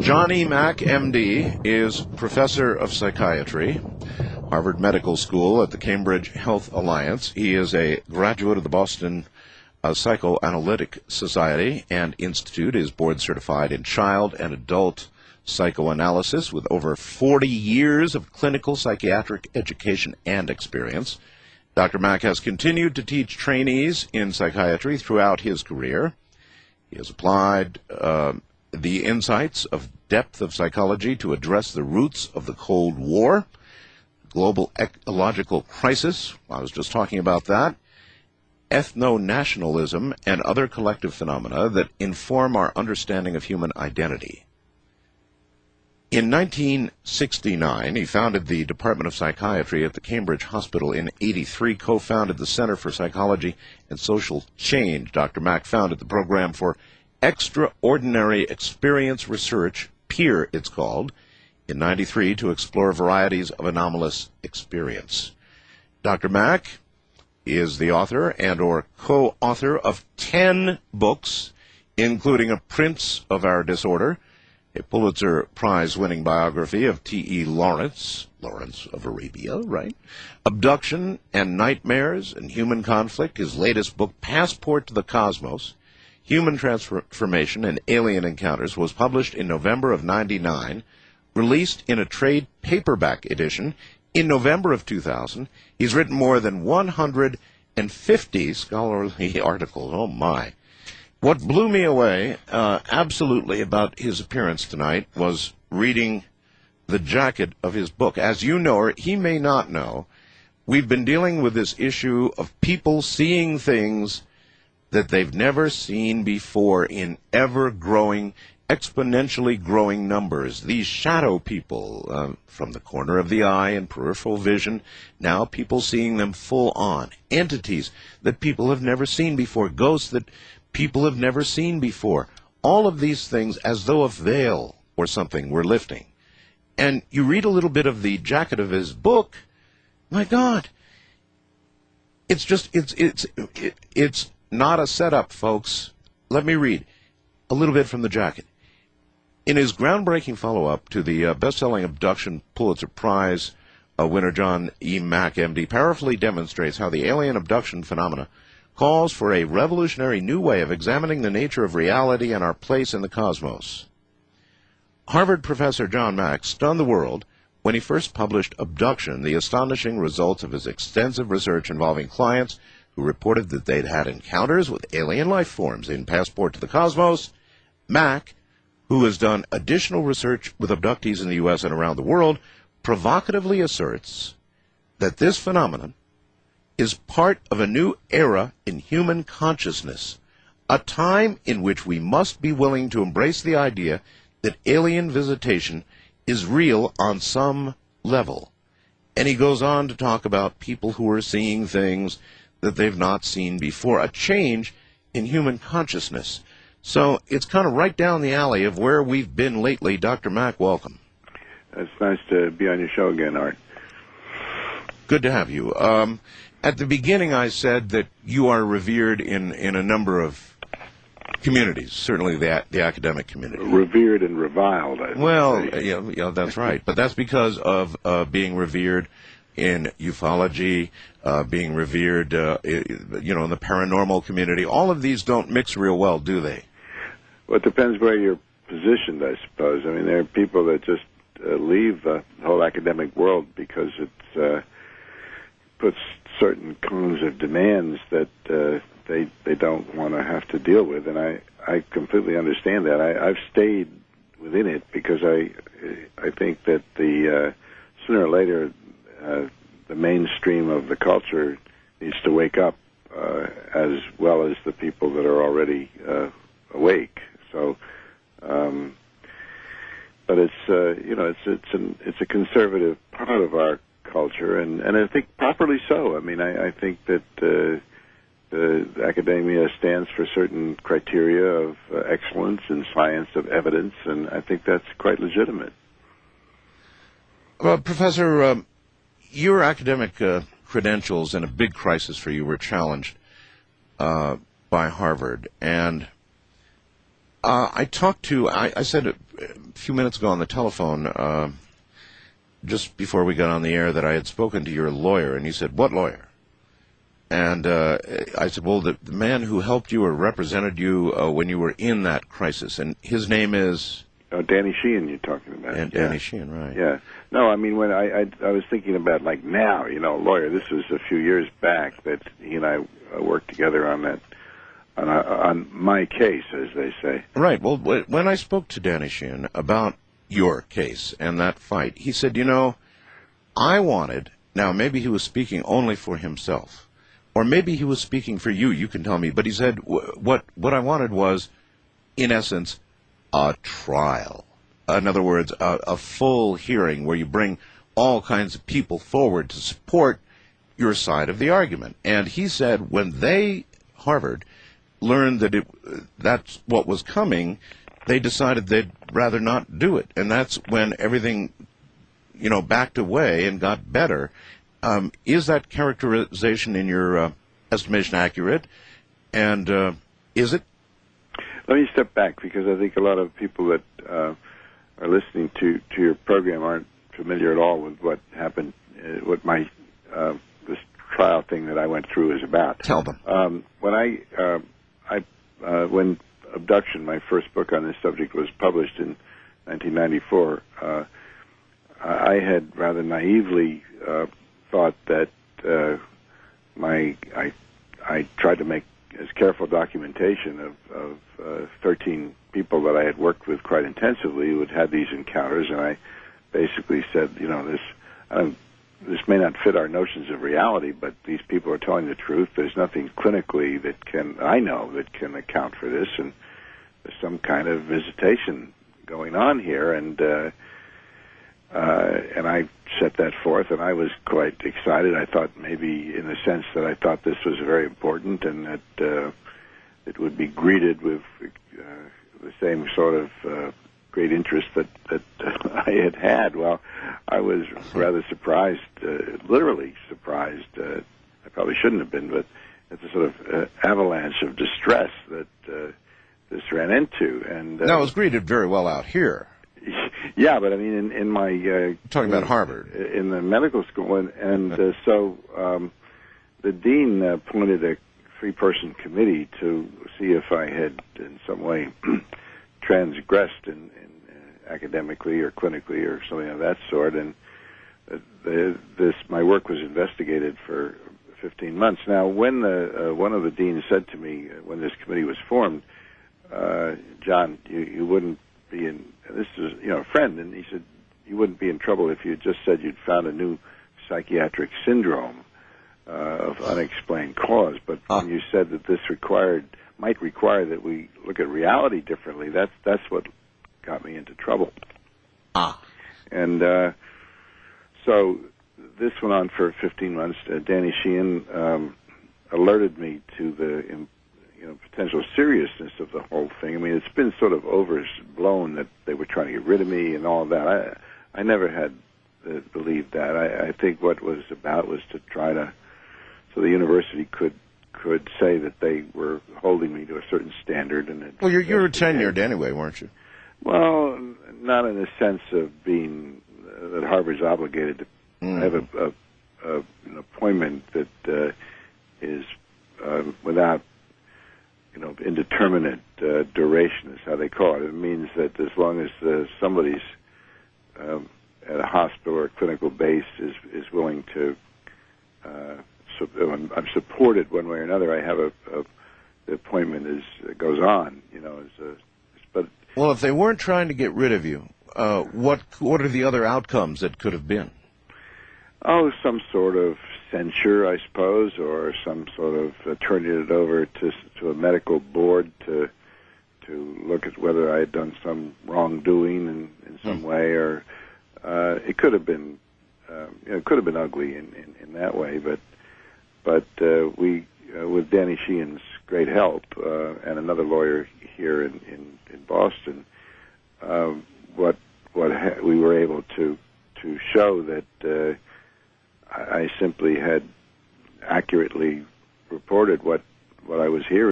J.Mack, MD, is professor of psychiatry, Harvard Medical School at the Cambridge Health Alliance. He is a graduate of the Boston Psychoanalytic Society and Institute, is board certified in child and adult psychoanalysis with over 40 years of clinical psychiatric education and experience. Dr. Mack has continued to teach trainees in psychiatry throughout his career. He has applied the insights of depth of psychology to address the roots of the Cold War, global ecological crisis, I was just talking about that, ethno-nationalism, and other collective phenomena that inform our understanding of human identity. In 1969, he founded the Department of Psychiatry at the Cambridge Hospital. In 1983, co-founded the Center for Psychology and Social Change. Dr. Mack founded the Program for Extraordinary Experience Research, PEER it's called, in 1993 to explore varieties of anomalous experience. Dr. Mack is the author and or co-author of 10 books, including A Prince of Our Disorder, a Pulitzer Prize-winning biography of T.E. Lawrence of Arabia, right? Abduction and Nightmares and Human Conflict, his latest book, Passport to the Cosmos, Human Transformation and Alien Encounters, was published in November of 1999, released in a trade paperback edition in November of 2000. He's written more than 150 scholarly articles. Oh, my. What blew me away absolutely about his appearance tonight was reading the jacket of his book. As you know, or he may not know, we've been dealing with this issue of people seeing things that they've never seen before in ever-growing, exponentially growing numbers. These shadow people from the corner of the eye and peripheral vision, now people seeing them full on. Entities that people have never seen before, ghosts that people have never seen before. All of these things as though a veil or something were lifting. And you read a little bit of the jacket of his book, my God, it's just, it's not a setup, folks. Let me read a little bit from the jacket. In his groundbreaking follow-up to the best-selling Abduction Pulitzer Prize winner John E. Mack, MD, powerfully demonstrates how the alien abduction phenomena calls for a revolutionary new way of examining the nature of reality and our place in the cosmos. Harvard professor John Mack stunned the world when he first published Abduction, the astonishing results of his extensive research involving clients who reported that they'd had encounters with alien life forms. In Passport to the Cosmos, Mack, who has done additional research with abductees in the U.S. and around the world, provocatively asserts that this phenomenon is part of a new era in human consciousness, a time in which we must be willing to embrace the idea that alien visitation is real on some level. And he goes on to talk about people who are seeing things that they've not seen before, a change in human consciousness. So it's kind of right down the alley of where we've been lately. Dr. Mack, welcome. It's nice to be on your show again, Art. Good to have you. At the beginning, I said that you are revered in a number of communities, certainly the academic community. Revered and reviled, I think. Yeah, that's right. But that's because of being revered in ufology, being revered, in the paranormal community. All of these don't mix real well, do they? Well, it depends where you're positioned, I suppose. I mean, there are people that just leave the whole academic world because it puts certain kinds of demands that they don't want to have to deal with, and I completely understand that. I've stayed within it because I think that the sooner or later the mainstream of the culture needs to wake up as well as the people that are already awake. So, but it's it's a conservative part of our culture, and I think properly so. I mean, I think that the academia stands for certain criteria of excellence and science of evidence, and I think that's quite legitimate. Well, Professor, your academic credentials in a big crisis for you were challenged by Harvard, and I said a few minutes ago on the telephone, just before we got on the air, that I had spoken to your lawyer, and you said, "What lawyer?" And I said, "Well, the man who helped you or represented you when you were in that crisis," and his name is... Oh, Danny Sheehan you're talking about. Danny Sheehan, right. Yeah. No, I mean, when I was thinking about, like, now, lawyer, this was a few years back that he and I worked together on that, on my case, as they say. Right. Well, when I spoke to Danny Sheehan about your case and that fight, he said, I wanted... Now, maybe he was speaking only for himself. Or maybe he was speaking for you. You can tell me. But he said what I wanted was, in essence, a trial. In other words, a full hearing where you bring all kinds of people forward to support your side of the argument. And he said when Harvard, learned that that's what was coming, they decided they'd rather not do it. And that's when everything, backed away and got better. Is that characterization in your estimation accurate? And is it? Let me step back, because I think a lot of people that are listening to your program aren't familiar at all with what happened, what my this trial thing that I went through is about. Tell them. When Abduction, my first book on this subject, was published in 1994, I had rather naively thought that I tried to make as careful documentation of 13 people that I had worked with quite intensively who had had these encounters, and I basically said, this may not fit our notions of reality, but these people are telling the truth. There's nothing clinically that I know that can account for this, and there's some kind of visitation going on here, and I set that forth, and I was quite excited. I thought, maybe in the sense that I thought this was very important, and that it would be greeted with the same sort of great interest that I had. Well, I was rather surprised, literally surprised. I probably shouldn't have been, but at the sort of avalanche of distress that this ran into. And now, it was greeted very well out here. Yeah, but I mean, in my talking about Harvard, in the medical school, and so the dean appointed a 3-person committee to see if I had in some way transgressed in academically or clinically or something of that sort, and my work was investigated for 15 months. Now, when one of the deans said to me when this committee was formed, John, you wouldn't be in, this is a friend, and he said, you wouldn't be in trouble if you just said you'd found a new psychiatric syndrome of unexplained cause, but when you said that this might require that we look at reality differently, that's what got me into trouble. And so this went on for 15 months. Danny Sheehan alerted me to the potential seriousness of the whole thing. I mean, it's been sort of overblown that they were trying to get rid of me and all of that. I never had believed that. I think what was about was to try to, so the university could say that they were holding me to a certain standard. And well, you were tenured anyway, weren't you? Well, not in the sense of being that Harvard's obligated to have an appointment that is without indeterminate duration is how they call it. It means that as long as somebody's at a hospital or a clinical base is willing to, I'm supported one way or another. I have the appointment goes on. But well, if they weren't trying to get rid of you, what are the other outcomes that could have been? Oh, some sort of censure, I suppose, or some sort of turning it over to a medical board to look at whether I had done some wrongdoing in some way, or it could have been it could have been ugly in that way. But we, with Danny Sheehan's great help and another lawyer here in Boston, we were able to show that. I simply had accurately reported what I was hearing.